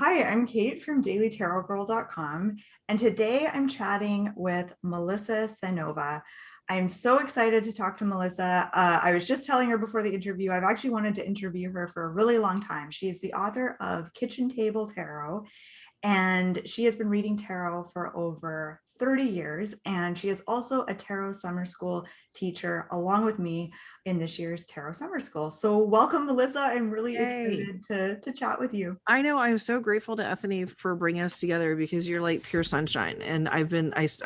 Hi, I'm Kate from dailytarotgirl.com, and today I'm chatting with Melissa Cynova. I'm so excited to talk to Melissa. I was just telling her before the interview, I've actually wanted to interview her for a really long time. She is the author of Kitchen Table Tarot, and she has been reading tarot for over 30 years. And she is also a tarot summer school teacher along with me in this year's tarot summer school. So welcome, Melissa. I'm really Yay. excited to chat with you. I know I'm so grateful to Ethany for bringing us together because you're like pure sunshine. And I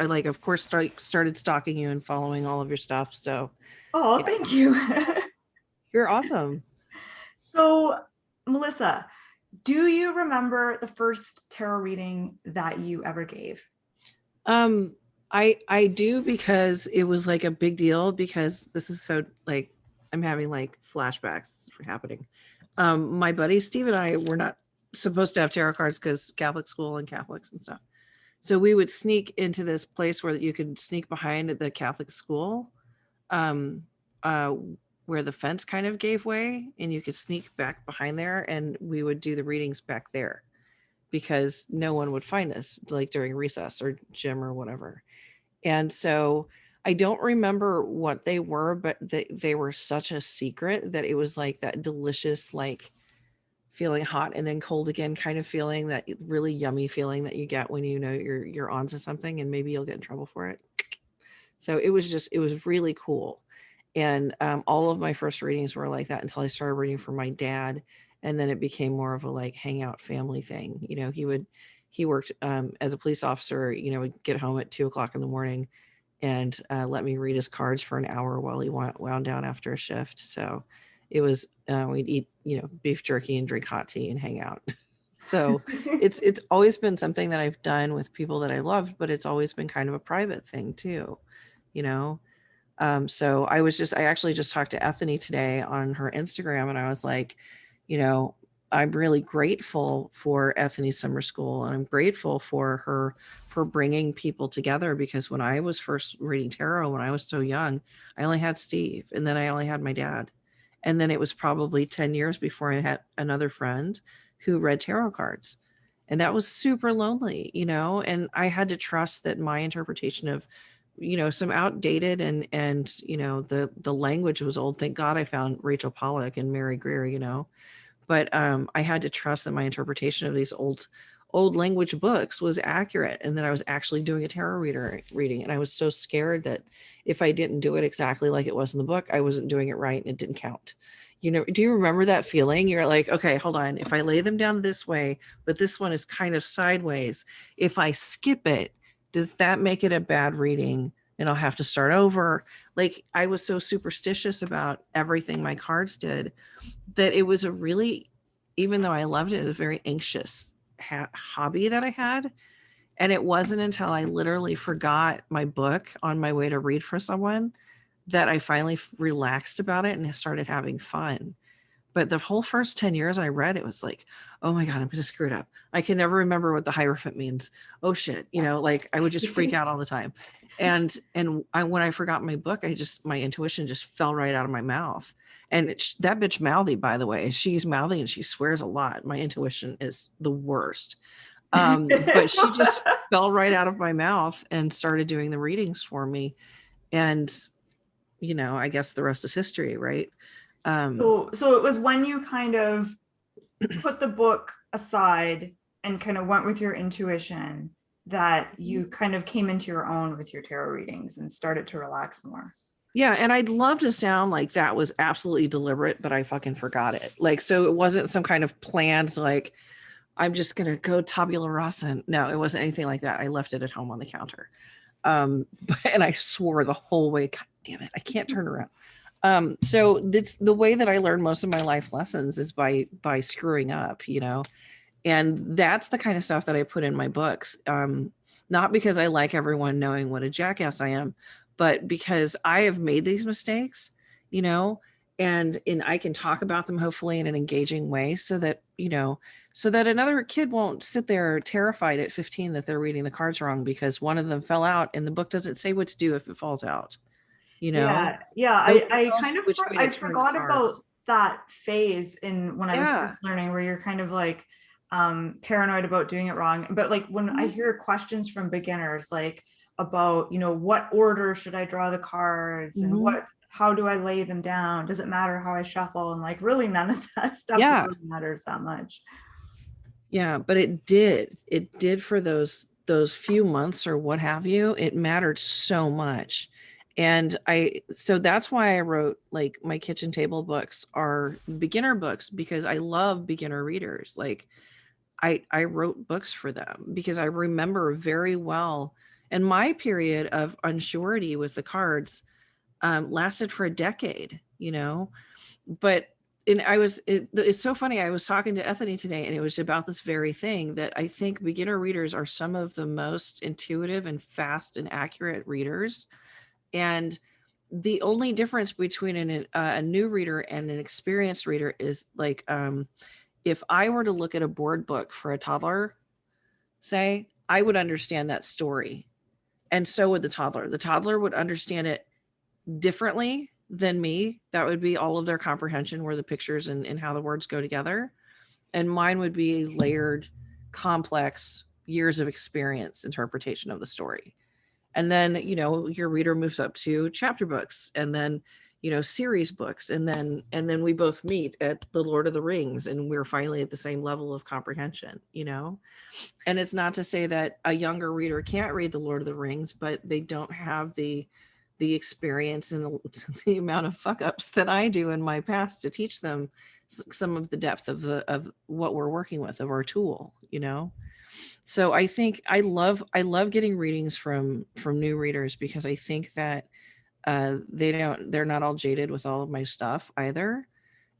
like, of course, started stalking you and following all of your stuff. So Oh, yeah, thank you. you're awesome. So, Melissa, do you remember the first tarot reading that you ever gave? Um, I do because it was like a big deal because this is so like I'm having like flashbacks happening. My buddy Steve and I were not supposed to have tarot cards because Catholic school and Catholics and stuff. So we would sneak into this place where you could sneak behind the Catholic school, um, uh, where the fence kind of gave way, and you could sneak back behind there, and we would do the readings back there because no one would find us like during recess or gym or whatever. And so I don't remember what they were, but they were such a secret that it was like that delicious, like feeling hot and then cold again kind of feeling, that really yummy feeling that you get when you know you're onto something and maybe you'll get in trouble for it. So it was really cool. And all of my first readings were like that until I started reading for my dad. And then it became more of a like hangout family thing. You know, he worked as a police officer, you know, would get home at 2 o'clock in the morning and let me read his cards for an hour while he wound down after a shift. So it was, we'd eat, you know, beef jerky and drink hot tea and hang out. So it's always been something that I've done with people that I loved, but it's always been kind of a private thing too, you know. So I actually just talked to Ethany today on her Instagram, and I was like, you know, I'm really grateful for Ethany's summer school, and I'm grateful for her for bringing people together because when I was first reading tarot, when I was so young, I only had Steve, and then I only had my dad. And then it was probably 10 years before I had another friend who read tarot cards. And that was super lonely, you know, and I had to trust that my interpretation of, you know, some outdated and you know the language was old. Thank God I found Rachel Pollack and Mary Greer, you know. But I had to trust that my interpretation of these old language books was accurate and that I was actually doing a tarot reading. And I was so scared that if I didn't do it exactly like it was in the book, I wasn't doing it right and it didn't count. You know, do you remember that feeling? You're like, okay, hold on. If I lay them down this way, but this one is kind of sideways, if I skip it, does that make it a bad reading? And I'll have to start over. Like I was so superstitious about everything my cards did that it was a really, even though I loved it, it was a very anxious hobby that I had. And it wasn't until I literally forgot my book on my way to read for someone that I finally relaxed about it and started having fun. But the whole first 10 years I read, it was like, oh my God, I'm going to screw it up. I can never remember what the Hierophant means. Oh shit. You know, like I would just freak out all the time. When I forgot my book, my intuition just fell right out of my mouth. And that bitch mouthy, by the way, she's mouthy and she swears a lot. My intuition is the worst. But she just fell right out of my mouth and started doing the readings for me. And, you know, I guess the rest is history, right? Um, So it was when you kind of put the book aside and kind of went with your intuition that you kind of came into your own with your tarot readings and started to relax more. Yeah, and I'd love to sound like that was absolutely deliberate, but I fucking forgot it. Like, so it wasn't some kind of planned, like, I'm just gonna go tabula rasa. No, it wasn't anything like that. I left it at home on the counter. And I swore the whole way, God damn it, I can't turn around. So that's the way that I learned most of my life lessons is by screwing up, you know. And that's the kind of stuff that I put in my books. Not because I like everyone knowing what a jackass I am, but because I have made these mistakes, you know, and I can talk about them hopefully in an engaging way so that, you know, so that another kid won't sit there terrified at 15 that they're reading the cards wrong because one of them fell out and the book doesn't say what to do if it falls out, you know. Yeah. Nobody I tells kind you of which way to I turn the forgot about cards. that phase in when I was Yeah. first learning, where you're kind of like, paranoid about doing it wrong. But like when I hear questions from beginners, like about, what order should I draw the cards and Mhm. how do I lay them down? Does it matter how I shuffle? And like really none of that stuff Yeah. really matters that much. Yeah, but it did for those few months or what have you. It mattered so much. And so that's why I wrote, like, my kitchen table books are beginner books, because I love beginner readers. Like, I wrote books for them because I remember very well. And my period of unsurety with the cards lasted for a decade, but it's so funny. I was talking to Ethany today, and it was about this very thing, that I think beginner readers are some of the most intuitive and fast and accurate readers. And the only difference between a new reader and an experienced reader is, like, if I were to look at a board book for a toddler, say, I would understand that story. And so would the toddler. The toddler would understand it differently than me. That would be all of their comprehension, where the pictures and how the words go together. And mine would be layered, complex, years of experience interpretation of the story. And then, your reader moves up to chapter books, and then, series books. And then we both meet at the Lord of the Rings, and we're finally at the same level of comprehension. And it's not to say that a younger reader can't read the Lord of the Rings, but they don't have the experience and the amount of fuck ups that I do in my past to teach them some of the depth of what we're working with, of our tool. So I think I love getting readings from new readers, because I think that they're not all jaded with all of my stuff either.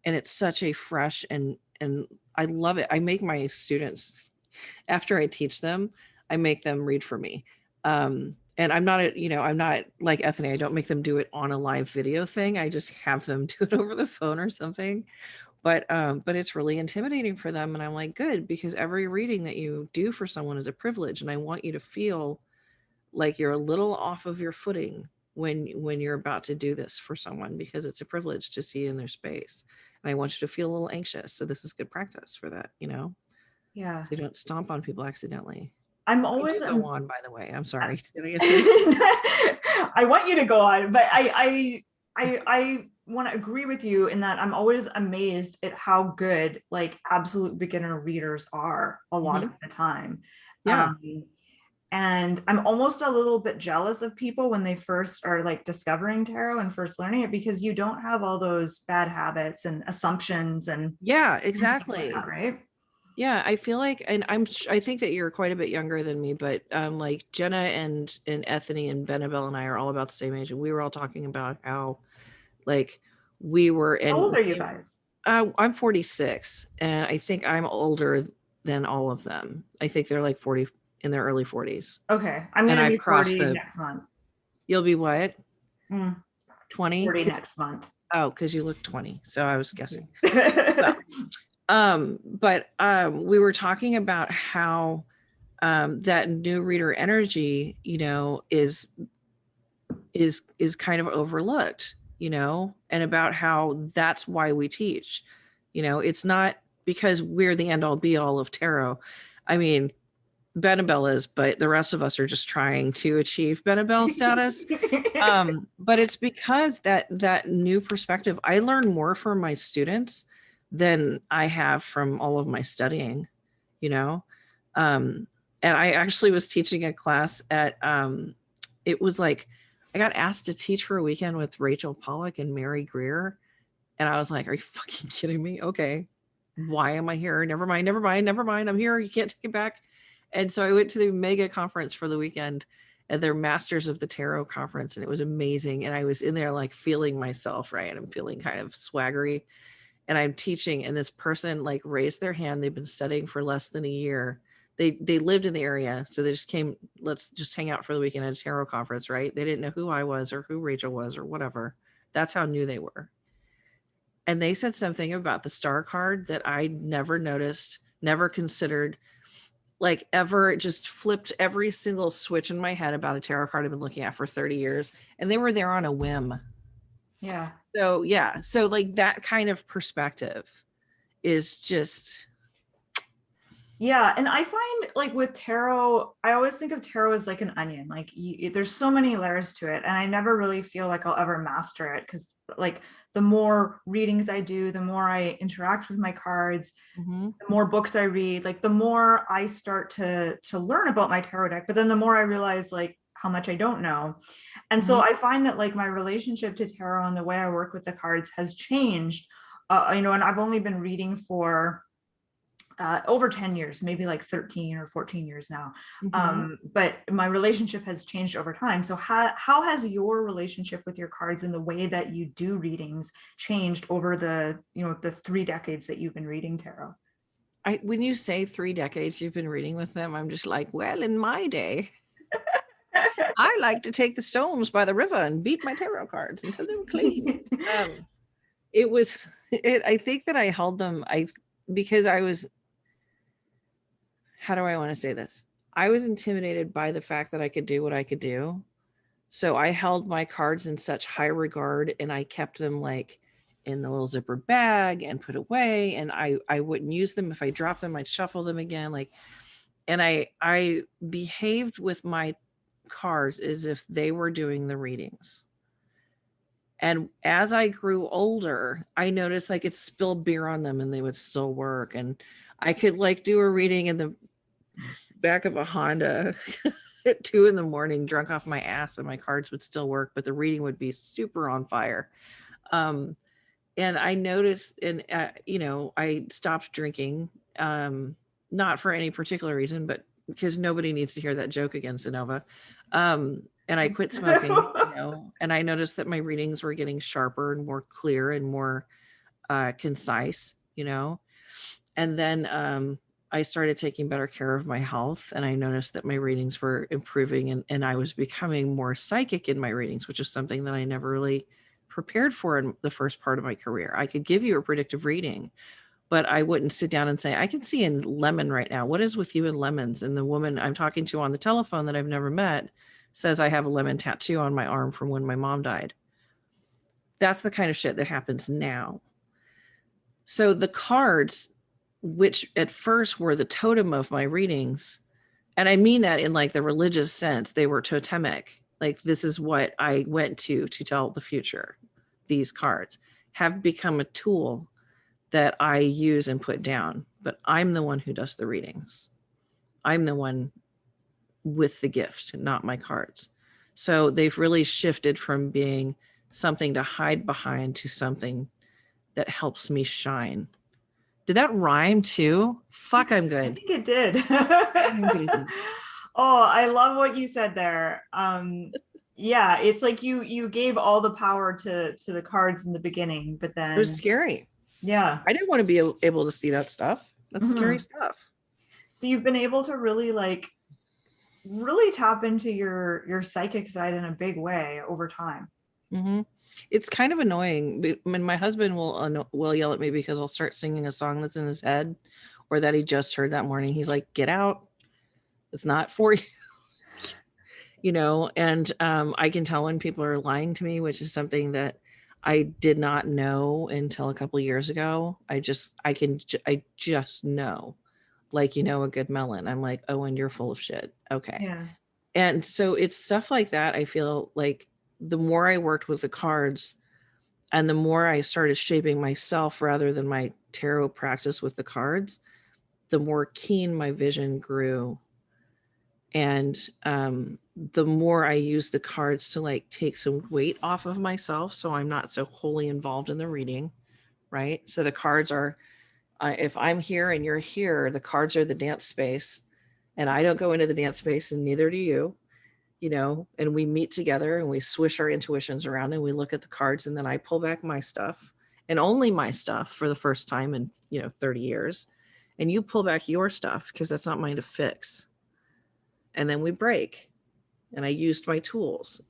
And it's such a fresh, and I love it. I make my students, after I teach them, I make them read for me. And I'm not like Ethany. I don't make them do it on a live video thing. I just have them do it over the phone or something. But it's really intimidating for them. And I'm like, good, because every reading that you do for someone is a privilege. And I want you to feel like you're a little off of your footing when you're about to do this for someone, because it's a privilege to see in their space. And I want you to feel a little anxious. So this is good practice for that. Yeah. So you don't stomp on people accidentally. I'm You always do go on, by the way. I'm sorry. I want you to go on, but I want to agree with you in that I'm always amazed at how good like absolute beginner readers are a lot Mhm. of the time. Yeah. Um, and I'm almost a little bit jealous of people when they first are like discovering tarot and first learning it, because you don't have all those bad habits and assumptions Yeah, and stuff like that, exactly. right? Yeah, I feel like, and I think that you're quite a bit younger than me, but like Jenna and Ethany and Benabel and I are all about the same age, and we were all talking about how, like, we were, How old and are you guys? I'm 46, and I think I'm older than all of them. I think they're like 40, in their early 40s, Okay, I'm and gonna I've be crossed 40 the. next month. You'll be what? Mm, 20? 40 next month. Oh, because you look 20, so I was guessing. Well, Yeah. but we were talking about how that new reader energy, is kind of overlooked, and about how that's why we teach. It's not because we're the end all be all of tarot. I mean, Benabel is, but the rest of us are just trying to achieve Benabel status. But it's because that new perspective, I learn more from my students than I have from all of my studying, you know. And I actually was teaching a class at it was like, I got asked to teach for a weekend with Rachel Pollack and Mary Greer, and I was like, are you fucking kidding me? Okay, why am I here? Never mind, never mind, never mind. I'm here. You can't take it back. And so I went to the mega conference for the weekend, at their Masters of the Tarot conference, and it was amazing. And I was in there like feeling myself, right? I'm feeling kind of swaggery, and I'm teaching, and this person like raised their hand. They've been studying for less than a year. They lived in the area, so they just came, let's just hang out for the weekend at a tarot conference, right? They didn't know who I was or who Rachel was or whatever. That's how new they were. And they said something about the star card that I never noticed, never considered, like ever. It just flipped every single switch in my head about a tarot card I've been looking at for 30 years. And they were there on a whim. Yeah. So, yeah. So, like, that kind of perspective is just, Yeah, and I find like with tarot, I always think of tarot as like an onion. Like there's so many layers to it, and I never really feel like I'll ever master it because like the more readings I do, the more I interact with my cards, Mm-hmm. the more books I read, like the more I start to learn about my tarot deck. But then the more I realize like how much I don't know, and so Mm-hmm. I find that like my relationship to tarot and the way I work with the cards has changed. And I've only been reading for over 10 years, maybe like 13 or 14 years now. Mm-hmm. But my relationship has changed over time. So how has your relationship with your cards and the way that you do readings changed over the 3 decades that you've been reading tarot? When you say 3 decades you've been reading with them, I'm just like, well, in my day, I like to take the stones by the river and beat my tarot cards until they were clean. Um, it was, I think that I held them, because I was, how do I want to say this? I was intimidated by the fact that I could do what I could do. So I held my cards in such high regard, and I kept them like in the little zippered bag and put away. And I wouldn't use them. If I dropped them, I'd shuffle them again. Like, and I behaved with my cards as if they were doing the readings. And as I grew older, I noticed I could spill beer on them and they would still work. And I could like do a reading in the back of a Honda at 2 a.m, drunk off my ass, and my cards would still work, but the reading would be super on fire. Um, and I noticed, and I stopped drinking, not for any particular reason, but because nobody needs to hear that joke again, Cynova. And I quit smoking, and I noticed that my readings were getting sharper and more clear and more concise, and then I started taking better care of my health, and I noticed that my readings were improving, and I was becoming more psychic in my readings, which is something that I never really prepared for in the first part of my career. I could give you a predictive reading, but I wouldn't sit down and say, I can see in lemon right now. What is with you and lemons? And the woman I'm talking to on the telephone that I've never met says I have a lemon tattoo on my arm from when my mom died. That's the kind of shit that happens now. So the cards, which at first were the totem of my readings, and I mean that in like the religious sense, they were totemic. Like, this is what I went to tell the future. These cards have become a tool that I use and put down, but I'm the one who does the readings. I'm the one with the gift, not my cards. So they've really shifted from being something to hide behind to something that helps me shine. Did that rhyme too? Fuck, I'm I good. think it did. I'm good at this. Oh, I love what you said there. Yeah, it's like you gave all the power to the cards in the beginning, but It was then scary. yeah. I didn't want to be able to see that stuff. That's scary Mhm. stuff. So you've been able to really tap into your psychic side in a big way over time. Hmm. It's kind of annoying. When my husband will yell at me because I'll start singing a song that's in his head, or that he just heard that morning. He's like, "Get out! It's not for you." And I can tell when people are lying to me, which is something that I did not know until a couple of years ago. I just know, like, a good melon. I'm like, oh, and you're full of shit. Okay. Yeah. And so it's stuff like that. I feel like the more I worked with the cards, and the more I started shaping myself rather than my tarot practice with the cards, the more keen my vision grew. And the more I use the cards to like take some weight off of myself, so I'm not so wholly involved in the reading, right? So the cards are, if I'm here and you're here, the cards are the dance space, and I don't go into the dance space, and neither do you. And we meet together and we swish our intuitions around and we look at the cards, and then I pull back my stuff, and only my stuff, for the first time in 30 years, and you pull back your stuff because that's not mine to fix. And then we break, and I used my tools.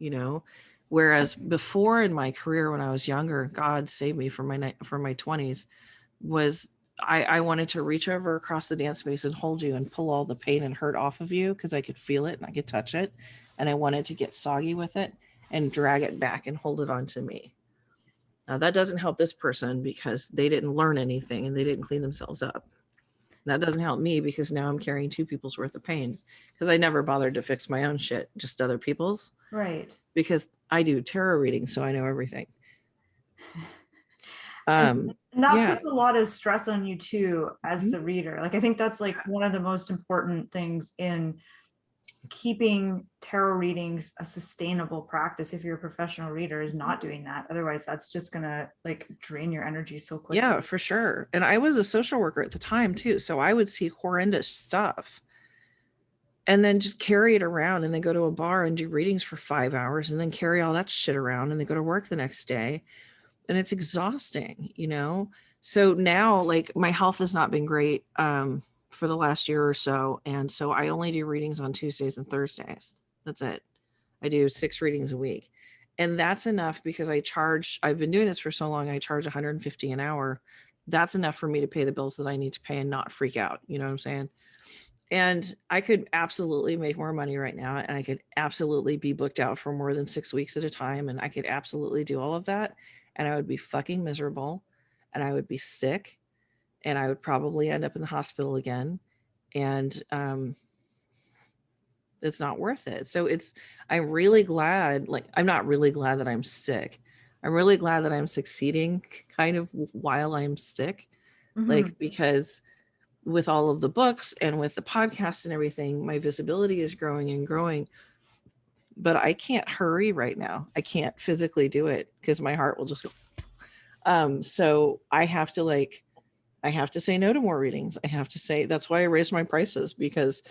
Whereas before in my career, when I was younger, God save me from my 20s, was I wanted to reach over across the dance space and hold you and pull all the pain and hurt off of you because I could feel it and I could touch it, and I wanted to get soggy with it and drag it back and hold it onto me. Now that doesn't help this person because they didn't learn anything and they didn't clean themselves up. That doesn't help me because now I'm carrying 2 people's worth of pain because I never bothered to fix my own shit, just other people's. Right. Because I do tarot readings, so I know everything. And that Yeah. puts a lot of stress on you too as Mhm. the reader. Like I think that's like one of the most important things in keeping tarot readings a sustainable practice. If you're a professional reader, is not doing that. Otherwise that's just gonna like drain your energy so Yeah, quickly. for sure. And I was a social worker at the time too, so I would see horrendous stuff and then just carry it around and then go to a bar and do readings for 5 hours and then carry all that shit around and then go to work the next day. And it's exhausting, you know? So now like my health has not been great for the last year or so, and so I only do readings on Tuesdays and Thursdays. That's it. I do 6 readings a week. And that's enough because I've been doing this for so long, I charge 150 an hour. That's enough for me to pay the bills that I need to pay and not freak out. You know what I'm saying? And I could absolutely make more money right now. And I could absolutely be booked out for more than 6 weeks at a time. And I could absolutely do all of that. And I would be fucking miserable. And I would be sick. And I would probably end up in the hospital again. And it's not worth it. So I'm really glad, like, I'm not really glad that I'm sick. I'm really glad that I'm succeeding kind of while I'm sick, Mhm. like, because with all of the books and with the podcast and everything, my visibility is growing and growing. But I can't hurry right now. I can't physically do it because my heart will just go. So I have to say no to more readings. I have to say that's why I raised my prices because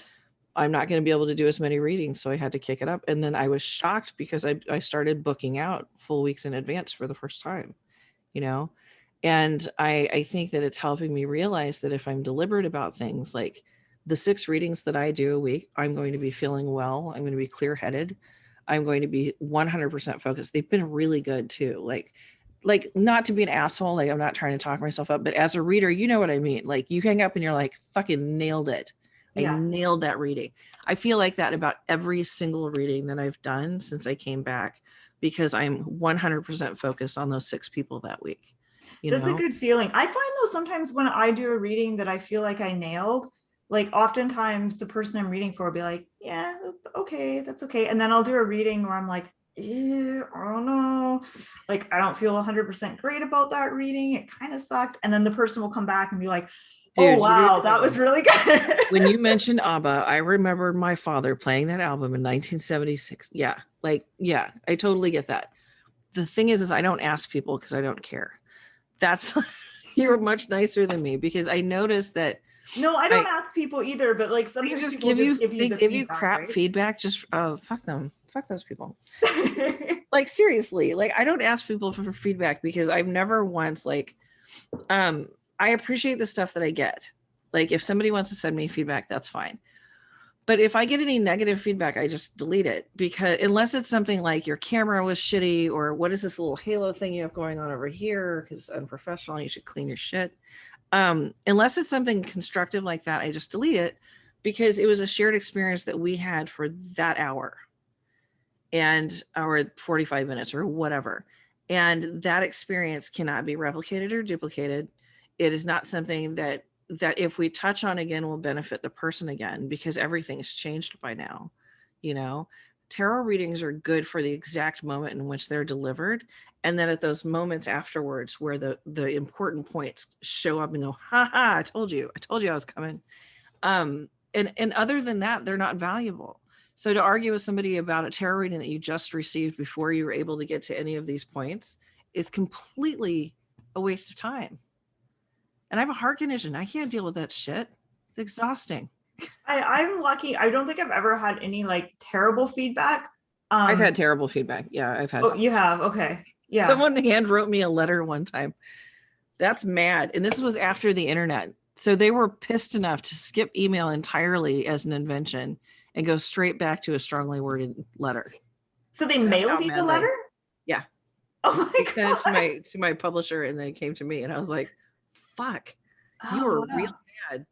I'm not going to be able to do as many readings. So I had to kick it up. And then I was shocked because I started booking out full weeks in advance for the first time, you know? And I think that it's helping me realize that if I'm deliberate about things like the 6 readings that I do a week, I'm going to be feeling well. I'm going to be clear headed. I'm going to be 100% focused. They've been really good too. Like not to be an asshole. Like I'm not trying to talk myself up, but as a reader, you know what I mean? Like you hang up and you're like, fucking nailed it. I Yeah. nailed that reading. I feel like that about every single reading that I've done since I came back because I'm 100% focused on those 6 people that week, you That's a know? good feeling. I find though sometimes when I do a reading that I feel like I nailed, like oftentimes the person I'm reading for will be like, yeah, okay, that's okay. And then I'll do a reading where I'm like, I don't know. Like I don't feel 100% great about that reading. It kind of sucked. And then the person will come back and be like, oh Dude, you don't wow, even that was know. really good. When you mentioned ABBA, I remember my father playing that album in 1976. Yeah, like, yeah, I totally get that. The thing is I don't ask people because I don't care. That's you're much nicer than me because I noticed that No, I don't I ask people either, but like they sometimes just people just give you they the give you feedback, crap right? feedback. Just fuck them, fuck those people. Like seriously, like I don't ask people for feedback because I've never once like I appreciate the stuff that I get. Like if somebody wants to send me feedback, that's fine. But if I get any negative feedback, I just delete it because unless it's something like your camera was shitty or what is this little halo thing you have going on over here because it's unprofessional, you should clean your shit. Unless it's something constructive like that, I just delete it because it was a shared experience that we had for that hour and or 45 minutes or whatever. And that experience cannot be replicated or duplicated. It is not something that if we touch on again will benefit the person again because everything's changed by now, you know. Tarot readings are good for the exact moment in which they're delivered, and then at those moments afterwards where the important points show up and go, ha ha, I told you I was coming. And other than that, they're not valuable. So to argue with somebody about a tarot reading that you just received before you were able to get to any of these points is completely a waste of time. And I have a heart condition. I can't deal with that shit. It's exhausting. I'm lucky. I don't think I've ever had any like terrible feedback. I've had Um, terrible feedback. Yeah, I've had. oh, you have. Okay. Yeah. Someone hand wrote me a letter one time. That's mad. And this was after the internet. So they were pissed enough to skip email entirely as an invention and go straight back to a strongly worded letter. So they That's mailed how you the mad letter? they. Yeah. Oh They my sent it God. to my publisher and then it came to me and I was like, fuck, you Oh, are real wow. mad.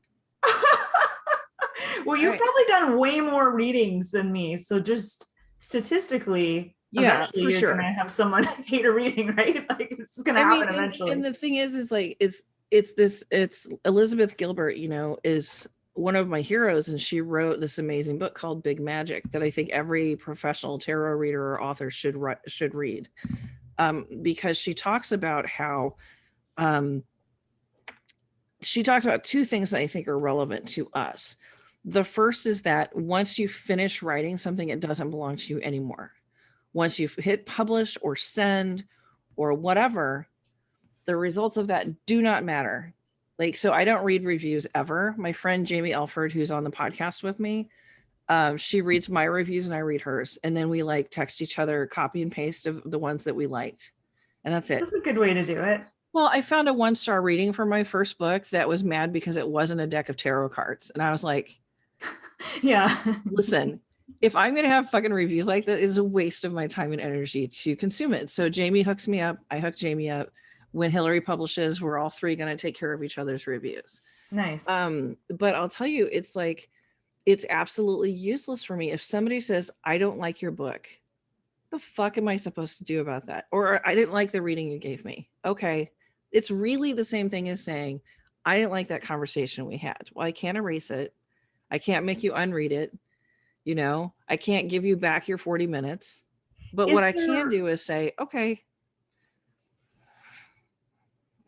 Well, All you've right. probably done way more readings than me. So just statistically, Yeah, eventually for you're sure. gonna have someone hate a reading, right? Like this is gonna I mean, happen and eventually. the thing is like, is it's Elizabeth Gilbert, is one of my heroes, and she wrote this amazing book called Big Magic that I think every professional tarot reader or author should read, because she talks about how um, she talks about two things that I think are relevant to us. The first is that once you finish writing something, it doesn't belong to you anymore. Once you've hit publish or send or whatever, the results of that do not matter. Like, so I don't read reviews ever. My friend Jamie Elford, who's on the podcast with me, she reads my reviews and I read hers. And then we like text each other, copy and paste of the ones that we liked. And that's it. That's a good way to do it. Well, I found a 1-star reading for my first book that was mad because it wasn't a deck of tarot cards. And I was like, yeah. listen, if I'm going to have fucking reviews like that, is a waste of my time and energy to consume it. So Jamie hooks me up. I hook Jamie up. When Hillary publishes, we're all three going to take care of each other's reviews. Nice. But I'll tell you, it's like, it's absolutely useless for me. If somebody says, I don't like your book, the fuck am I supposed to do about that? Or I didn't like the reading you gave me. Okay. It's really the same thing as saying, I didn't like that conversation we had. Well, I can't erase it. I can't make you unread it. I can't give you back your 40 minutes. But what I can do is say, okay.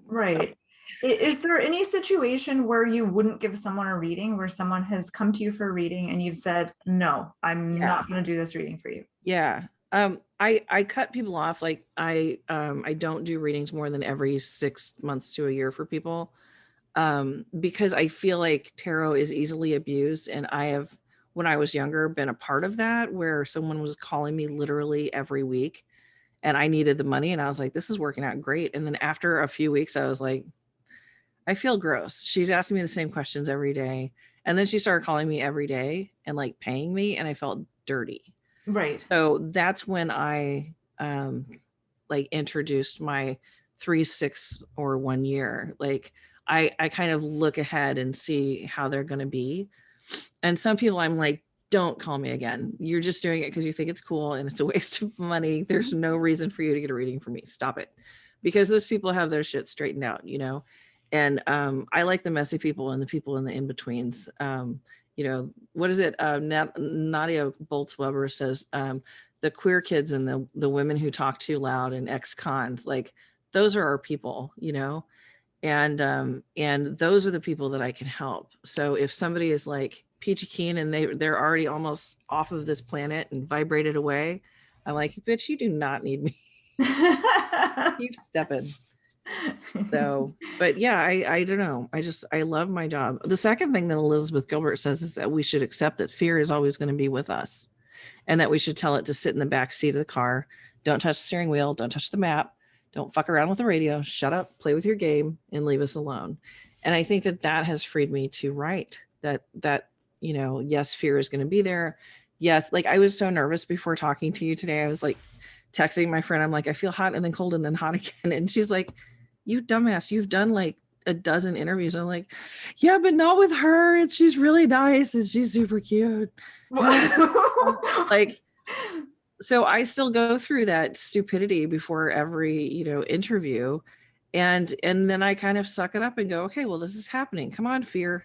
Right. Is there any situation where you wouldn't give someone a reading, where someone has come to you for a reading and you've said, no, I'm not going to do this reading for you? Yeah. I cut people off. Like I don't do readings more than every 6 months to a year for people, because I feel like tarot is easily abused. And I have, when I was younger, been a part of that, where someone was calling me literally every week and I needed the money. And I was like, this is working out great. And then after a few weeks, I was like, I feel gross. She's asking me the same questions every day. And then she started calling me every day and like paying me, and I felt dirty. Right. So that's when I like introduced my 3, 6, or 1 year. Like I kind of look ahead and see how they're going to be. And some people I'm like, don't call me again. You're just doing it because you think it's cool and it's a waste of money. There's no reason for you to get a reading from me. Stop it. Because those people have their shit straightened out, And I like the messy people and the people in the in-betweens. What is it? Nadia Boltz-Weber says, the queer kids and the women who talk too loud and ex-cons, like those are our people, and those are the people that I can help. So if somebody is like peachy keen and they're already almost off of this planet and vibrated away, I'm like, bitch, you do not need me. Keep stepping. So, but yeah, I don't know. I love my job. The second thing that Elizabeth Gilbert says is that we should accept that fear is always going to be with us, and that we should tell it to sit in the back seat of the car. Don't touch the steering wheel. Don't touch the map. Don't fuck around with the radio. Shut up, play with your game, and leave us alone. And I think that has freed me to write that, yes, fear is going to be there. Yes. Like I was so nervous before talking to you today. I was like texting my friend. I'm like, I feel hot and then cold and then hot again. And she's like, you dumbass, you've done like a dozen interviews. I'm like, yeah, but not with her. And she's really nice and she's super cute. Like, so I still go through that stupidity before every, interview. And then I kind of suck it up and go, okay, well, this is happening. Come on, fear.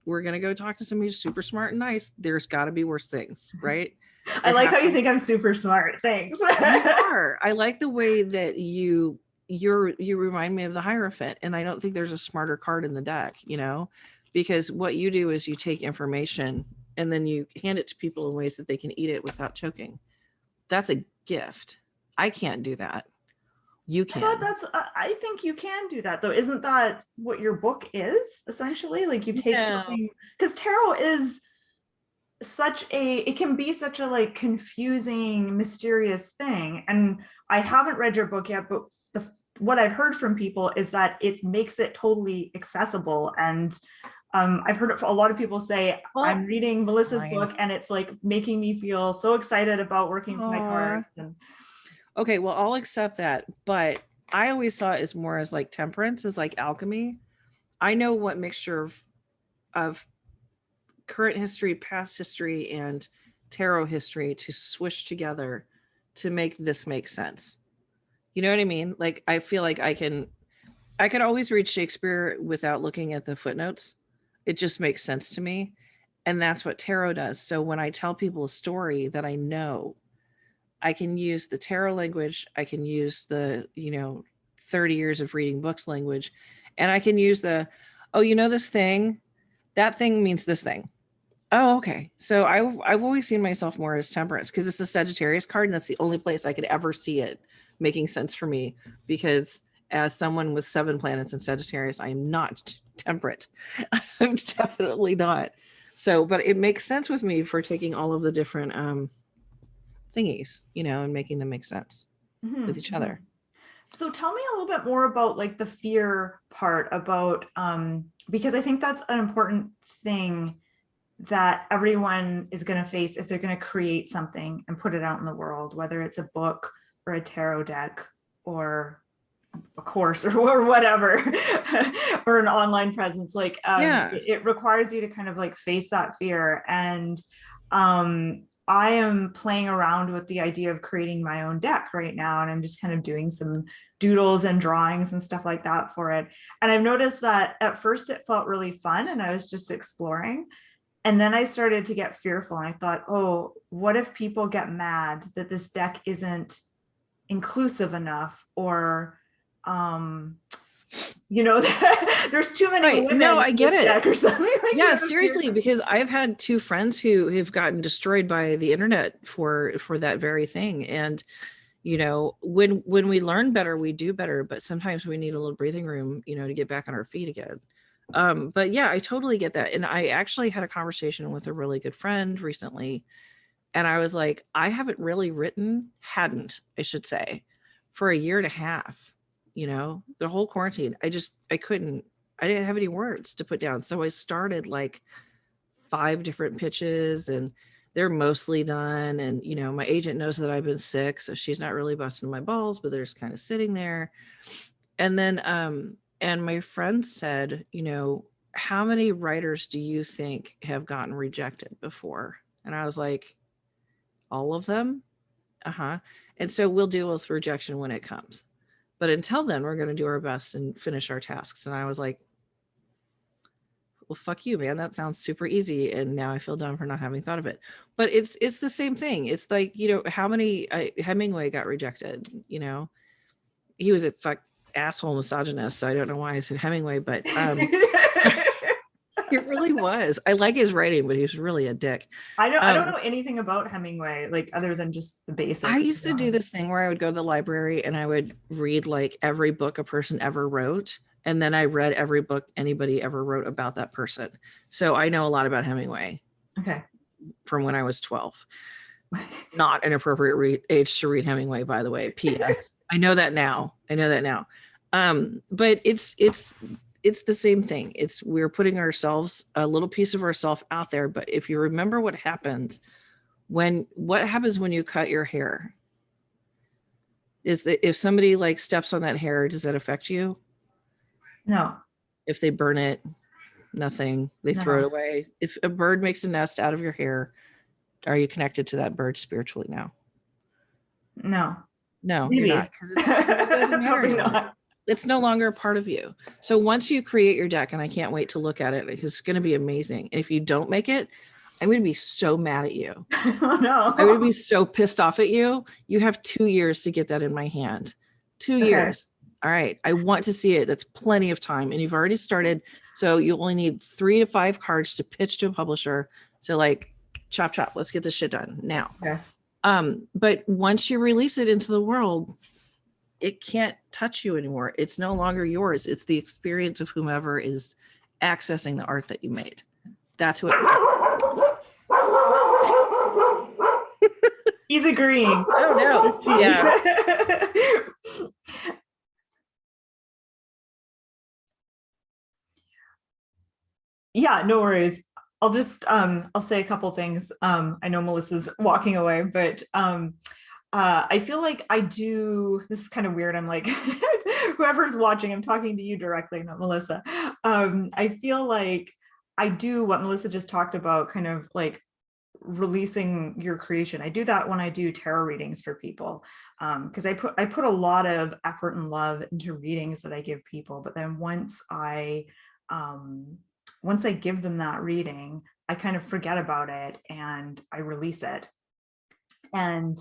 We're going to go talk to somebody who's super smart and nice. There's got to be worse things, right? I like how you think I'm super smart. Thanks. You are. I like the way that you remind me of the Hierophant, and I don't think there's a smarter card in the deck, because what you do is you take information and then you hand it to people in ways that they can eat it without choking. That's a gift. I can't do that. You can. I think you can do that though. Isn't that what your book is essentially? Like you take something, because tarot is it can be such a like confusing, mysterious thing. And I haven't read your book yet, but what I've heard from people is that it makes it totally accessible. And I've heard a lot of people say, I'm reading Melissa's book and it's like making me feel so excited about working with my cards. Okay, well, I'll accept that. But I always saw it as more as like temperance, as like alchemy. I know what mixture of current history, past history, and tarot history to swish together to make this make sense. You know what I mean? Like, I feel like I can, I could always read Shakespeare without looking at the footnotes. It just makes sense to me. And that's what tarot does. So when I tell people a story that I know, I can use the tarot language, I can use the, 30 years of reading books language, and I can use oh, this thing, that thing means this thing. Oh, okay. So I've always seen myself more as temperance because it's a Sagittarius card, and that's the only place I could ever see it making sense for me. Because as someone with 7 planets in Sagittarius, I am not temperate. I'm definitely not. So, but it makes sense with me for taking all of the different thingies, and making them make sense with each other. So tell me a little bit more about like the fear part about, because I think that's an important thing that everyone is going to face if they're going to create something and put it out in the world, whether it's a book or a tarot deck or a course or whatever, or an online presence. Like, it requires you to kind of like face that fear. And I am playing around with the idea of creating my own deck right now. And I'm just kind of doing some doodles and drawings and stuff like that for it. And I've noticed that at first it felt really fun and I was just exploring. And then I started to get fearful and I thought, oh, what if people get mad that this deck isn't inclusive enough, or there's too many women. No, I get it. Or something like yeah, seriously, because I've had 2 friends who have gotten destroyed by the internet for that very thing. And when we learn better, we do better, but sometimes we need a little breathing room, to get back on our feet again. But yeah, I totally get that. And I actually had a conversation with a really good friend recently, and I was like, I haven't really I should say, for a year and a half, the whole quarantine. I didn't have any words to put down. So I started like 5 different pitches, and they're mostly done. And, my agent knows that I've been sick, so she's not really busting my balls, but they're just kind of sitting there. And then, and my friend said, how many writers do you think have gotten rejected before? And I was like, all of them. And so we'll deal with rejection when it comes, but until then we're going to do our best and finish our tasks. And I was like, well, fuck you, man, that sounds super easy, and now I feel dumb for not having thought of it. But it's the same thing. It's like, how many Hemingway got rejected. He was a asshole misogynist, so I don't know why I said Hemingway, but it really was. I like his writing, but he was really a dick. I don't know anything about Hemingway, like other than just the basics. I used to do this thing where I would go to the library and I would read like every book a person ever wrote. And then I read every book anybody ever wrote about that person. So I know a lot about Hemingway. Okay. From when I was 12. Not an appropriate age to read Hemingway, by the way. P.S. I know that now. But it's the same thing. We're putting ourselves, a little piece of ourselves out there. But if you remember what happens when you cut your hair, is that if somebody like steps on that hair, does that affect you? No. If they burn it, nothing. They throw it away. If a bird makes a nest out of your hair, are you connected to that bird spiritually now? No. No, maybe. You're not. It doesn't matter anymore. It's no longer a part of you. So once you create your deck, and I can't wait to look at it because it's going to be amazing. If you don't make it, I'm going to be so mad at you. Oh, no. I would be so pissed off at you. You have 2 years to get that in my hand. 2 years. All right. I want to see it. That's plenty of time. And you've already started. So you only need 3 to 5 cards to pitch to a publisher. So like chop, chop, let's get this shit done now. Okay. But once you release it into the world, it can't touch you anymore. It's no longer yours. It's the experience of whomever is accessing the art that you made. That's what. He's agreeing. Oh no. Yeah. Yeah, no worries. I'll just I'll say a couple things. I know Melissa's walking away, but I feel like I do, this is kind of weird. I'm like, whoever's watching, I'm talking to you directly, not Melissa. I feel like I do what Melissa just talked about, kind of like releasing your creation. I do that when I do tarot readings for people, because I put a lot of effort and love into readings that I give people. But then once I give them that reading, I kind of forget about it and I release it. And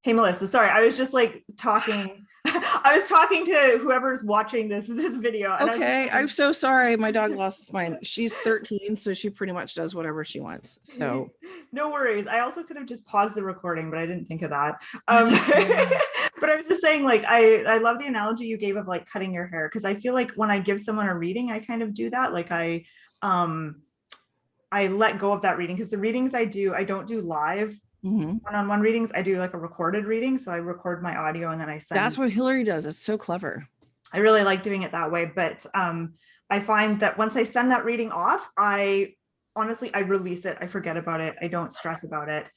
hey, Melissa, sorry, I was just like talking. I was talking to whoever's watching this video. And Okay, I'm so sorry. My dog lost his mind. She's 13, so she pretty much does whatever she wants. So no worries. I also could have just paused the recording, but I didn't think of that. okay. But I was just saying, like, I love the analogy you gave of like cutting your hair, because I feel like when I give someone a reading, I kind of do that. Like I let go of that reading, because the readings I don't do live one-on-one readings. I do like a recorded reading. So I record my audio and then I send. That's what Hillary does. It's so clever. I really like doing it that way. But I find that once I send that reading off, I release it. I forget about it. I don't stress about it.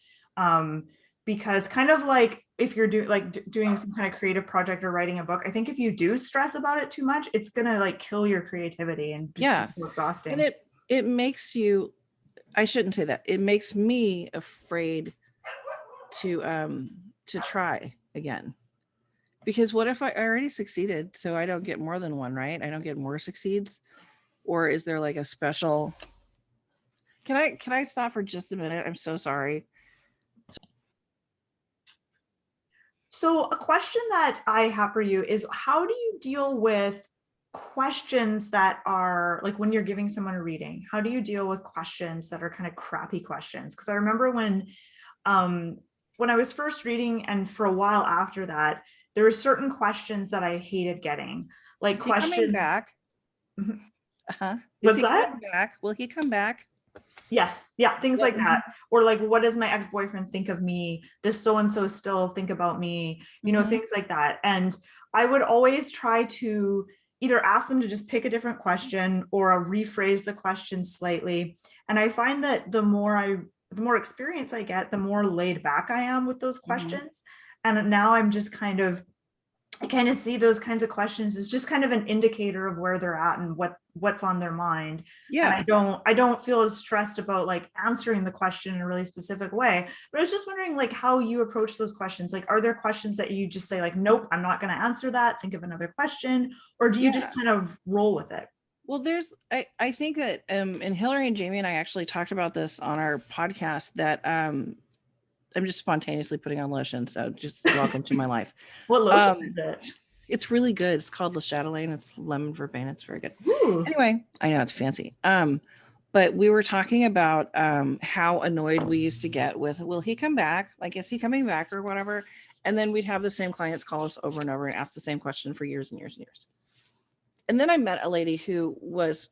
Because kind of like if you're doing some kind of creative project or writing a book, I think if you do stress about it too much, it's gonna like kill your creativity and just be so exhausting. And it makes you, I shouldn't say that. It makes me afraid to try again, because what if I already succeeded, so I don't get more than one, right? I don't get more succeeds, or is there like a special? Can I stop for just a minute? I'm so sorry. So a question that I have for you is, how do you deal with questions that are like, when you're giving someone a reading, how do you deal with questions that are kind of crappy questions? Because I remember when I was first reading, and for a while after that, there were certain questions that I hated getting. Like, questions. Coming back? What's that? Coming back? Will he come back? Yes. Yeah. Things like that. Or like, what does my ex-boyfriend think of me? Does so-and-so still think about me? You know, things like that. And I would always try to either ask them to just pick a different question or rephrase the question slightly. And I find that the more experience I get, the more laid back I am with those questions. And now I'm just I kind of see those kinds of questions as just kind of an indicator of where they're at and what's on their mind. Yeah. And I don't feel as stressed about like answering the question in a really specific way. But I was just wondering like how you approach those questions. Like, are there questions that you just say like, nope, I'm not going to answer that, think of another question? Or do you just kind of roll with it? Well, I think that and Hillary and Jamie and I actually talked about this on our podcast, that I'm just spontaneously putting on lotion, so just welcome to my life. What lotion is it? It's really good. It's called Le Chatelaine. It's lemon verbena. It's very good. Ooh. Anyway, I know it's fancy. But we were talking about how annoyed we used to get with, will he come back? Like, is he coming back or whatever? And then we'd have the same clients call us over and over and ask the same question for years and years and years. And then I met a lady who was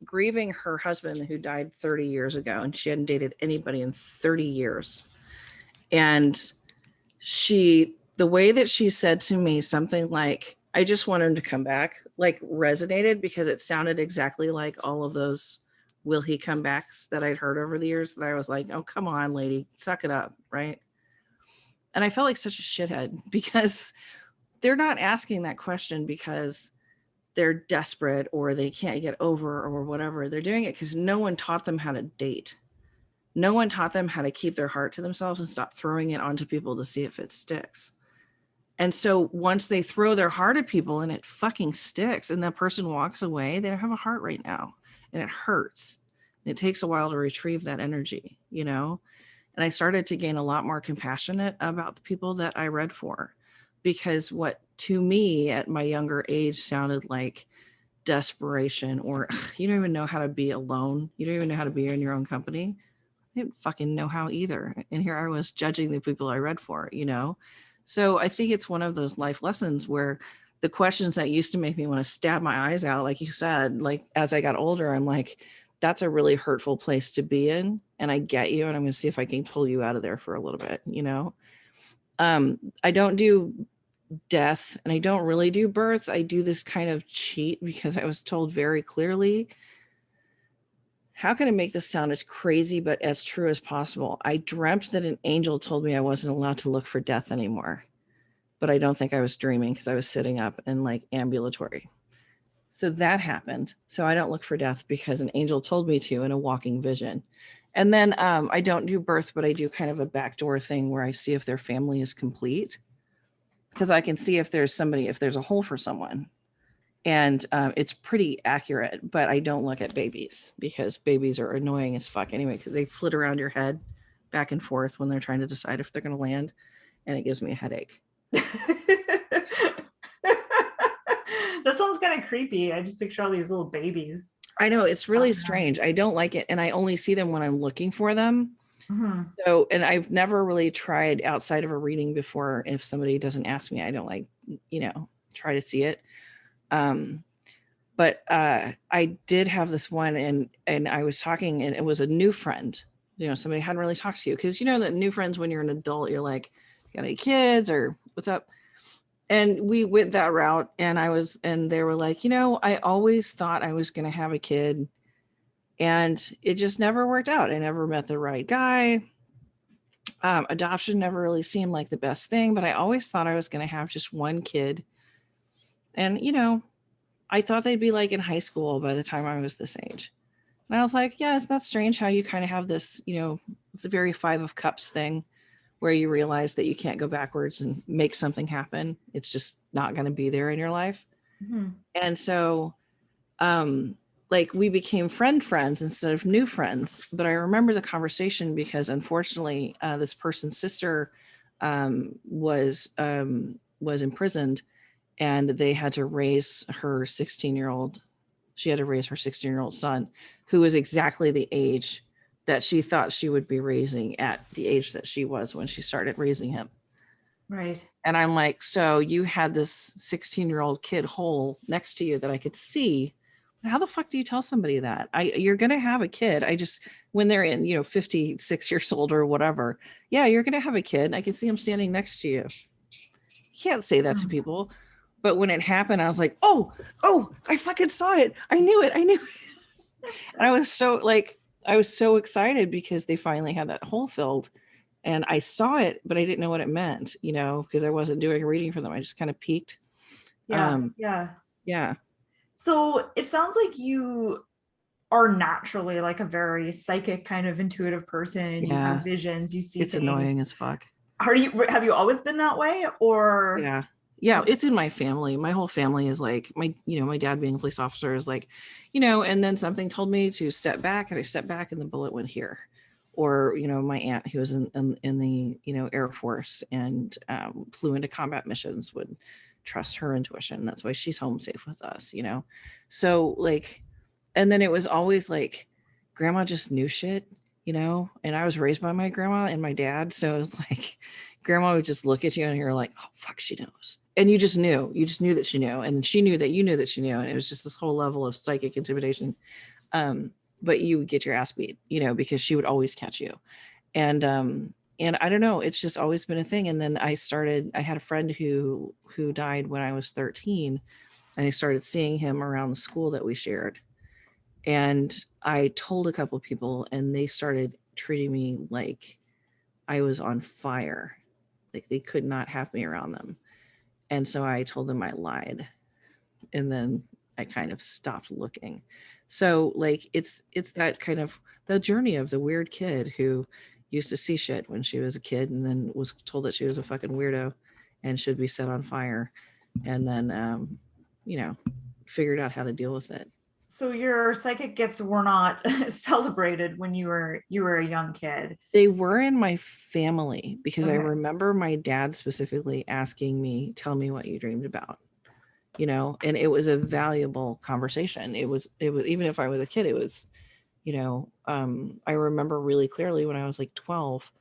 grieving her husband who died 30 years ago, and she hadn't dated anybody in 30 years. And the way that she said to me something like, I just want him to come back, like resonated, because it sounded exactly like all of those will he come backs that I'd heard over the years, that I was like, oh, come on, lady, suck it up. Right. And I felt like such a shithead, because they're not asking that question because they're desperate or they can't get over or whatever. They're doing it because no one taught them how to date. No one taught them how to keep their heart to themselves and stop throwing it onto people to see if it sticks. And so once they throw their heart at people and it fucking sticks and that person walks away, they don't have a heart right now. And it hurts. And it takes a while to retrieve that energy, you know? And I started to gain a lot more compassionate about the people that I read for, because what to me at my younger age sounded like desperation, or you don't even know how to be alone. You don't even know how to be in your own company. I didn't fucking know how either. And here I was judging the people I read for, you know? So I think it's one of those life lessons where the questions that used to make me want to stab my eyes out, like you said, like as I got older, I'm like, that's a really hurtful place to be in. And I get you. And I'm going to see if I can pull you out of there for a little bit, you know? I don't do death and I don't really do birth. I do this kind of cheat because I was told very clearly, how can I make this sound as crazy but as true as possible? I dreamt that an angel told me I wasn't allowed to look for death anymore, but I don't think I was dreaming because I was sitting up and like ambulatory. So that happened. So I don't look for death because an angel told me to in a walking vision. And then I don't do birth, but I do kind of a backdoor thing where I see if their family is complete, because I can see if there's somebody, if there's a hole for someone. And it's pretty accurate, but I don't look at babies because babies are annoying as fuck anyway, because they flit around your head back and forth when they're trying to decide if they're going to land, and it gives me a headache. That sounds kind of creepy. I just picture all these little babies. I know, it's really strange. I don't like it, and I only see them when I'm looking for them. Mhm. So, and I've never really tried outside of a reading before. If somebody doesn't ask me, I don't like, try to see it. But I did have this one, and I was talking, and it was a new friend. Somebody hadn't really talked to you, because that new friends, when you're an adult, you're like, got any kids or what's up? And we went that route, and they were like, I always thought I was going to have a kid, and it just never worked out. I never met the right guy. Adoption never really seemed like the best thing, but I always thought I was going to have just one kid. And, I thought they'd be like in high school by the time I was this age. And I was like, yeah, it's not strange how you kind of have this, it's a very Five of Cups thing, where you realize that you can't go backwards and make something happen. It's just not going to be there in your life. Mhm. And so, we became friends instead of new friends. But I remember the conversation because, unfortunately, this person's sister was imprisoned, and they had to raise her 16-year-old. She had to raise her 16-year-old son, who was exactly the age that she thought she would be raising at the age that she was when she started raising him. Right. And I'm like, so you had this 16-year-old kid whole next to you that I could see. How the fuck do you tell somebody that? You're going to have a kid. When they're in, 56 years old or whatever, yeah, you're going to have a kid. I can see him standing next to you. You can't say that to Mhm. people. But when it happened, I was like, oh, I fucking saw it. I knew it. And I was so excited because they finally had that hole filled, and I saw it, but I didn't know what it meant, because I wasn't doing a reading for them. I just kind of peeked. Yeah. Yeah. Yeah, So it sounds like you are naturally like a very psychic kind of intuitive person. You have yeah. visions, you see It's things. annoying as fuck. Have you always been that way or Yeah. Yeah, okay. it's in my family. My whole family is like my dad being a police officer is like, and then something told me to step back, and I stepped back and the bullet went here. Or, my aunt who was in the, Air Force and flew into combat missions would trust her intuition. That's why she's home safe with us. So and then it was always like grandma just knew shit. And I was raised by my grandma and my dad. So it was like grandma would just look at you and you're like, oh fuck, she knows. And you just knew that she knew, and she knew that you knew that she knew. And it was just this whole level of psychic intimidation. But you would get your ass beat, because she would always catch you. And I don't know, it's just always been a thing. And then I had a friend who died when I was 13, and I started seeing him around the school that we shared. And I told a couple of people, and they started treating me like I was on fire. Like they could not have me around them. And so I told them I lied. And then I kind of stopped looking. So it's that kind of the journey of the weird kid who used to see shit when she was a kid, and then was told that she was a fucking weirdo and should be set on fire. And then you know, figured out how to deal with it. So your psychic gifts were not celebrated when you were a young kid. They were in my family because I Okay. remember my dad specifically asking me, tell me what you dreamed about. And it was a valuable conversation. It was even if I was a kid, it was, I remember really clearly when I was like 12,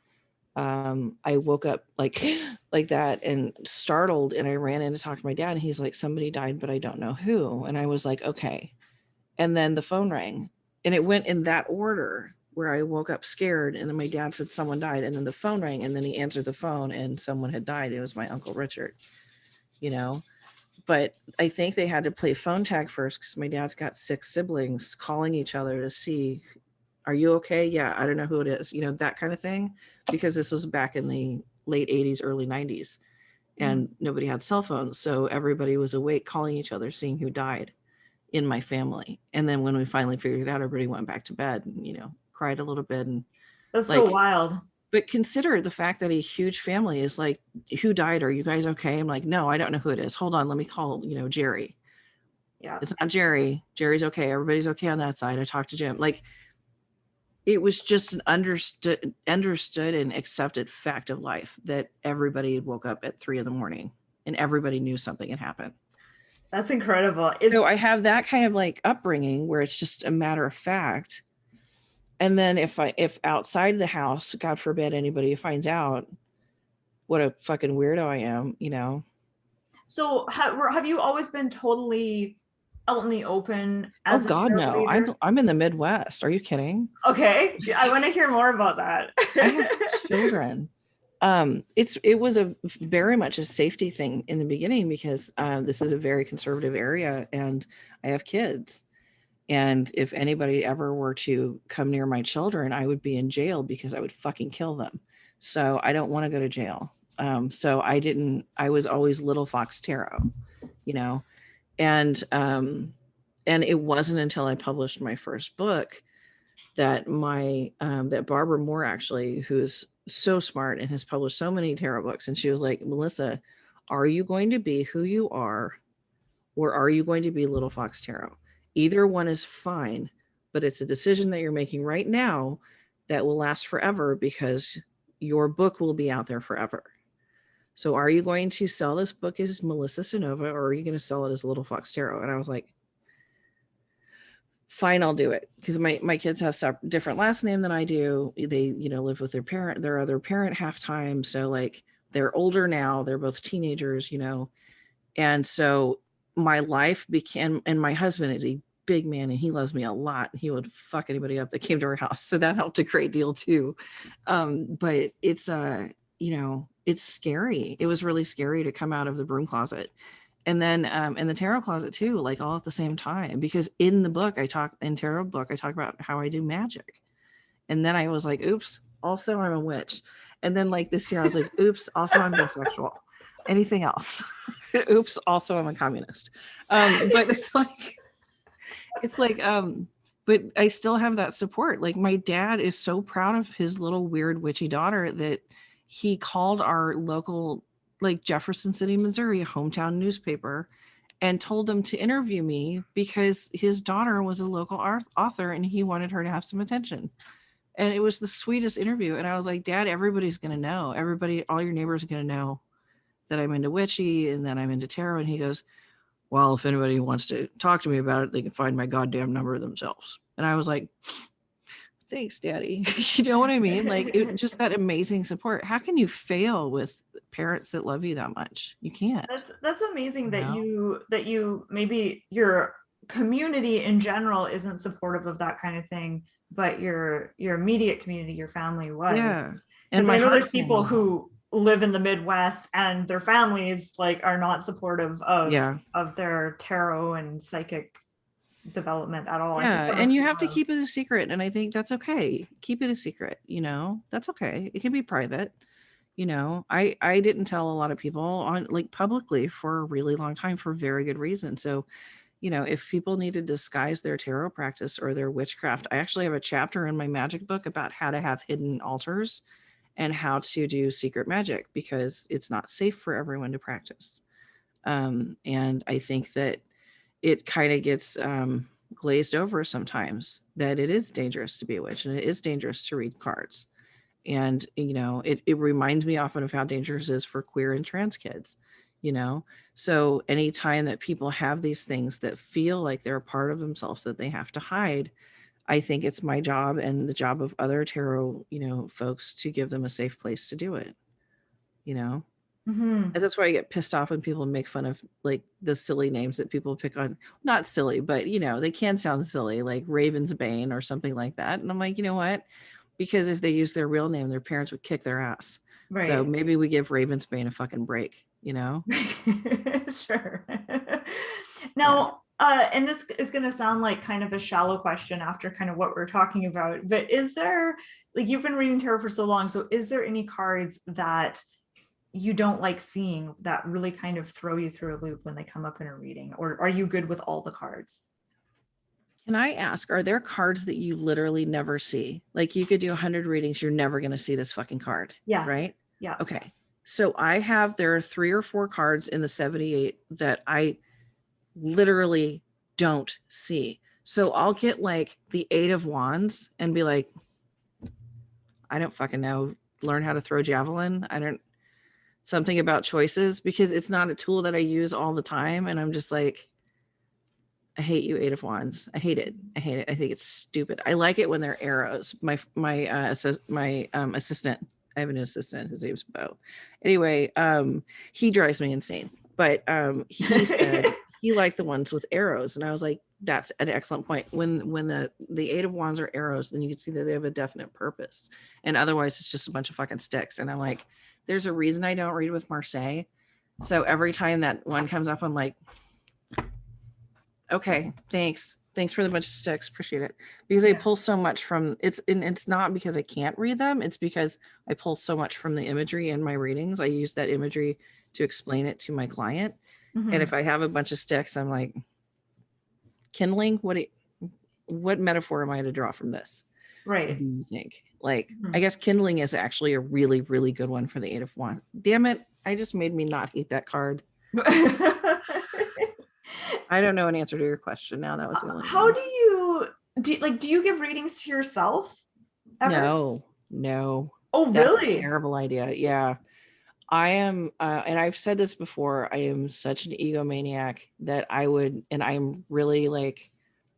I woke up like like that and startled, and I ran in to talk to my dad, and he's like, somebody died, but I don't know who. And I was like, okay. And then the phone rang, and it went in that order where I woke up scared, and then my dad said someone died, and then the phone rang, and then he answered the phone and someone had died. It was my Uncle Richard, you know. But I think they had to play phone tag first because my dad's got 6 siblings calling each other to see, are you okay? Yeah, I don't know who it is, that kind of thing. Because this was back in the late 80s, early 90s, Mm. and nobody had cell phones. So everybody was awake calling each other, seeing who died in my family. And then when we finally figured it out, everybody went back to bed and, cried a little bit, and That's so like, wild. but consider the fact that a huge family is like, who died? Are you guys okay? I'm like, no, I don't know who it is. Hold on, let me call, Jerry. Yeah. It's not Jerry. Jerry's okay. Everybody's okay on that side. I talked to Jim. Like, it was just an understood and accepted fact of life that everybody woke up at 3 a.m. and everybody knew something had happened. That's incredible. So I have that kind of like upbringing where it's just a matter of fact. And then if outside the house, God forbid anybody finds out what a fucking weirdo I am. So have you always been totally out in the open Oh as a God, tarot no. reader? I'm in the Midwest. Are you kidding? Okay, I want to hear more about that. I have children. It was a very much a safety thing in the beginning because this is a very conservative area and I have kids. And if anybody ever were to come near my children, I would be in jail because I would fucking kill them. So I don't want to go to jail. So I was always Little Fox Tarot, you know, and it wasn't until I published my first book that that Barbara Moore, actually, who's so smart and has published so many tarot books, and she was like, Melissa, are you going to be who you are, or are you going to be Little Fox Tarot? Either one is fine, but it's a decision that you're making right now that will last forever because your book will be out there forever. So are you going to sell this book as Melissa Cynova, or are you going to sell it as Little Fox Tarot? And I was like, fine, I'll do it, because my kids have different last name than I do. They live with their other parent half time, so like they're older now, they're both teenagers, and so my life became, and my husband is a big man and he loves me a lot. He would fuck anybody up that came to our house, so that helped a great deal too. But it's it's scary. It was really scary to come out of the broom closet and then in the tarot closet too, like all at the same time, because in the book I talk about how I do magic. And then I was like, oops, also I'm a witch. And then like this year I was like, oops, also I'm bisexual. Anything else? Oops, also I'm a communist. But but I still have that support. Like my dad is so proud of his little weird witchy daughter that he called our local, like Jefferson City, Missouri, hometown newspaper, and told them to interview me because his daughter was a local author and he wanted her to have some attention. And it was the sweetest interview. And I was like, Dad, everybody's going to know. All your neighbors are going to know that I'm into witchy and that I'm into tarot. And he goes, well, if anybody wants to talk to me about it, they can find my goddamn number themselves. And I was like, thanks, Daddy. You know what I mean? Like, just that amazing support. How can you fail with parents that love you that much? You can't. That's amazing that you maybe your community in general isn't supportive of that kind of thing, but your immediate community, your family was. Yeah. Because I know there's people who live in the Midwest and their families like are not supportive of their tarot and psychic development at all. Yeah, and you have to keep it a secret, and I think that's okay. Keep it a secret, that's okay. It can be private. I didn't tell a lot of people on like publicly for a really long time for very good reason. So if people need to disguise their tarot practice or their witchcraft, I actually have a chapter in my magic book about how to have hidden altars and how to do secret magic, because it's not safe for everyone to practice. And I think that it kind of gets glazed over sometimes that it is dangerous to be a witch and it is dangerous to read cards. And, it reminds me often of how dangerous it is for queer and trans kids, So anytime that people have these things that feel like they're a part of themselves that they have to hide, I think it's my job and the job of other tarot, folks to give them a safe place to do it, Mm-hmm. And that's why I get pissed off when people make fun of like the silly names that people pick on. Not silly, but they can sound silly, like Ravensbane or something like that. And I'm like, you know what? Because if they use their real name, their parents would kick their ass. Right. So maybe we give Ravensbane a fucking break, Sure. Now, and this is going to sound like kind of a shallow question after kind of what we're talking about, but is there, like, you've been reading tarot for so long, so is there any cards that you don't like seeing that really kind of throw you through a loop when they come up in a reading, or are you good with all the cards? Can I ask, are there cards that you literally never see? Like you could do 100 readings, you're never going to see this fucking card, Yeah. right? Yeah. Okay. So there are 3 or 4 cards in the 78 that I literally don't see. So I'll get like the 8 of Wands and be like, I don't fucking know, learn how to throw javelin. I don't, something about choices, because it's not a tool that I use all the time. And I'm just like, I hate you, 8 of Wands. I hate it. I hate it. I think it's stupid. I like it when they're arrows. My assistant, I have an assistant. His name's Bo. Anyway, he drives me insane. But he said he liked the ones with arrows, and I was like, that's an excellent point. When the 8 of Wands are arrows, then you can see that they have a definite purpose, and otherwise it's just a bunch of fucking sticks. And I'm like, there's a reason I don't read with Marseille. So every time that one comes up, I'm like, okay, thanks for the bunch of sticks, appreciate it, because I pull so much from it's, and it's not because I can't read them, it's because I pull so much from the imagery in my readings. I use that imagery to explain it to my client. And if I have a bunch of sticks, I'm like, kindling, what metaphor am I to draw from this? Right. What do you think? Like, I guess kindling is actually a really, really good one for the 8 of Wands. Damn it, I just made me not hate that card. I don't know an answer to your question now. That was the only How one. do you give readings to yourself ever? No. Oh, That's really? a terrible idea. Yeah. I am, and I've said this before, I am such an egomaniac that I'm really like,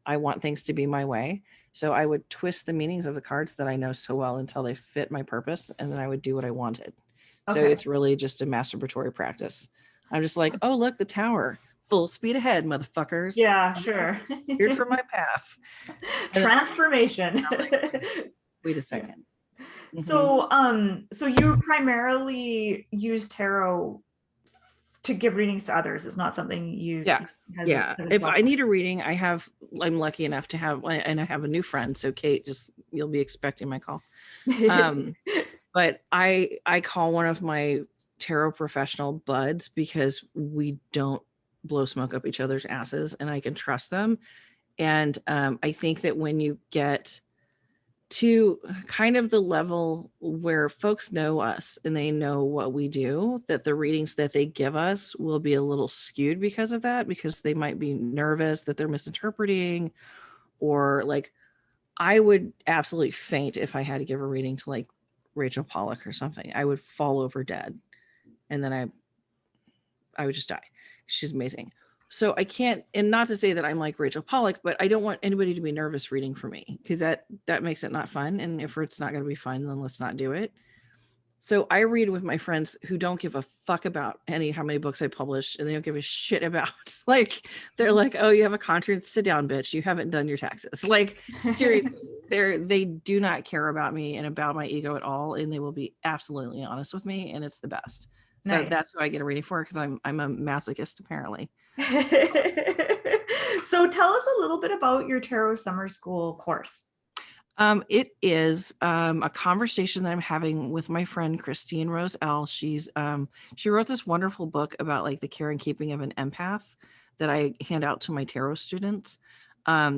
I want things to be my way. So I would twist the meanings of the cards that I know so well until they fit my purpose, and then I would do what I wanted. So Okay. it's really just a masturbatory practice. I'm just like, oh, look, the tower. Full speed ahead, motherfuckers. Yeah, sure. Here for my path. Transformation. Wait a second. So, so you primarily use tarot to give readings to others. It's not something you. Yeah. If I need a reading, I'm lucky enough to have, and I have a new friend. So Kate, you'll be expecting my call. But I call one of my tarot professional buds because we don't blow smoke up each other's asses, and I can trust them. And I think that when you get to kind of the level where folks know us and they know what we do, that the readings that they give us will be a little skewed because of that, because they might be nervous that they're misinterpreting, or like, I would absolutely faint if I had to give a reading to like Rachel Pollack or something. I would fall over dead, and then I would just die. She's amazing. So I can't, and not to say that I'm like Rachel Pollack, but I don't want anybody to be nervous reading for me, because that makes it not fun. And if it's not going to be fun, then let's not do it. So I read with my friends who don't give a fuck about how many books I publish, and they don't give a shit about, like, they're like, oh, you have a conscience, sit down, bitch, you haven't done your taxes. Like, seriously, they do not care about me and about my ego at all, and they will be absolutely honest with me, and it's the best. So Nice. that's who I get a reading for, because I'm a masochist apparently. So tell us a little bit about your tarot summer school course. It is a conversation that I'm having with my friend Christine Rose L. She wrote this wonderful book about like the care and keeping of an empath that I hand out to my tarot students,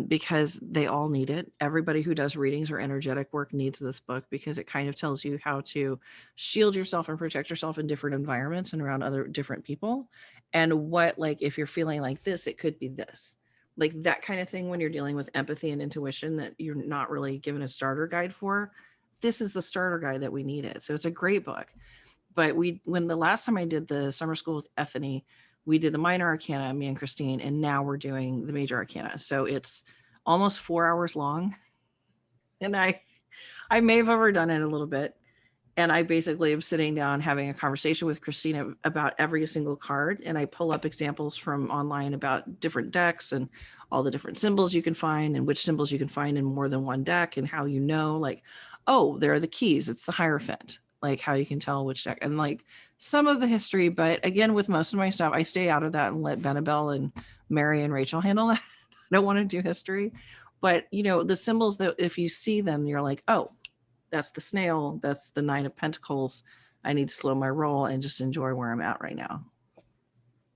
because they all need it. Everybody who does readings or energetic work needs this book, because it kind of tells you how to shield yourself and protect yourself in different environments and around other different people. And what, like, if you're feeling like this, it could be this, like that kind of thing, when you're dealing with empathy and intuition that you're not really given a starter guide for. This is the starter guide that we needed. So it's a great book. But when the last time I did the summer school with Ethany, we did the minor arcana, me and Christine, and now we're doing the major arcana. So it's almost 4 hours long. And I may have overdone it a little bit. And I basically am sitting down having a conversation with Christina about every single card. And I pull up examples from online about different decks and all the different symbols you can find, and which symbols you can find in more than one deck, and how, like, oh, there are the keys. It's the Hierophant, like how you can tell which deck, and like some of the history. But again, with most of my stuff, I stay out of that and let Benabelle and Mary and Rachel handle that. I don't want to do history. But, the symbols that if you see them, you're like, oh, that's the snail, that's the 9 of Pentacles. I need to slow my roll and just enjoy where I'm at right now.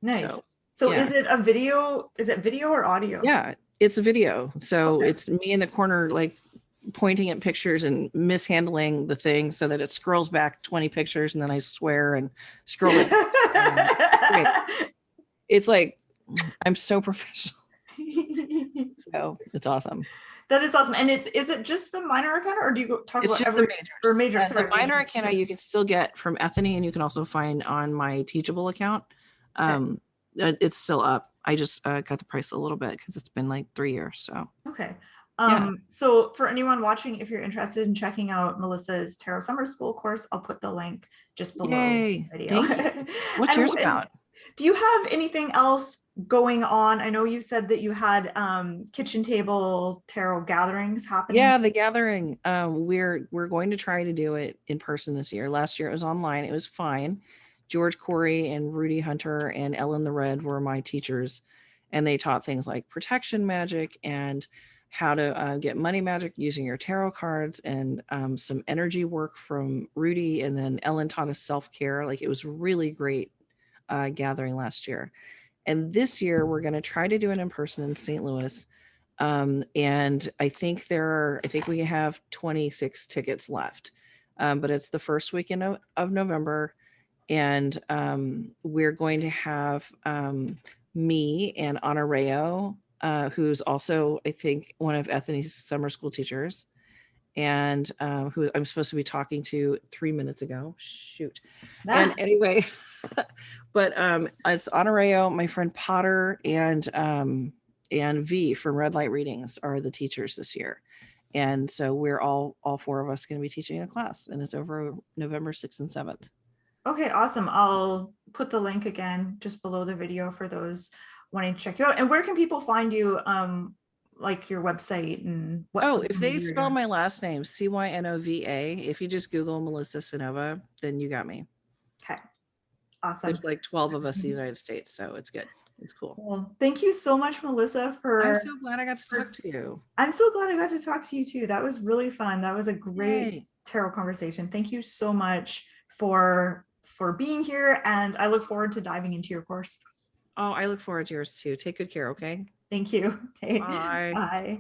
Nice. So yeah. Is it video or audio? Yeah, It's a video. So Okay. it's me in the corner, like pointing at pictures and mishandling the thing so that it scrolls back 20 pictures and then I swear and scroll it. And great. It's like, I'm so professional. So it's awesome. That is awesome. And is it just the minor arcana, or do you talk It's about just the every or majors. major? The Sorry, minor majors. arcana you can still get from Ethany, and you can also find on my Teachable account. Okay. It's still up. I just got the price a little bit because it's been like 3 years. So Okay. yeah. So for anyone watching, if you're interested in checking out Melissa's Tarot Summer School course, I'll put the link just below the Yay. video. Thank you. What's yours And about? do you have anything else going on? I know you said that you had kitchen table tarot gatherings happening. Yeah, the gathering. We're going to try to do it in person this year. Last year it was online. It was fine. George Corey and Rudy Hunter and Ellen the Red were my teachers, and they taught things like protection magic and how to get money magic using your tarot cards, and some energy work from Rudy. And then Ellen taught us self care. Like, it was really great gathering last year. And this year we're going to try to do it in person in St. Louis. And I think we have 26 tickets left. But it's the first weekend of November. And we're going to have me and Honoreo, who's also, I think, one of Ethany's summer school teachers, and who I'm supposed to be talking to 3 minutes ago. Shoot. And anyway, but it's Honoreo, my friend Potter, and V from Red Light Readings are the teachers this year. And so we're all four of us going to be teaching a class, and it's over November 6th and 7th. Okay, awesome. I'll put the link again just below the video for those wanting to check you out. And where can people find you? Like your website and what? Oh, if they spell my last name Cynova, if you just Google Melissa Cynova, then you got me. Okay, awesome. There's like 12 of us in the United States, so it's good. It's cool. Well, thank you so much, Melissa. I'm so glad I got to talk to you. I'm so glad I got to talk to you too. That was really fun. That was a great tarot conversation. Thank you so much for being here, and I look forward to diving into your course. Oh, I look forward to yours too. Take good care, okay? Thank you. Okay. Bye. Bye.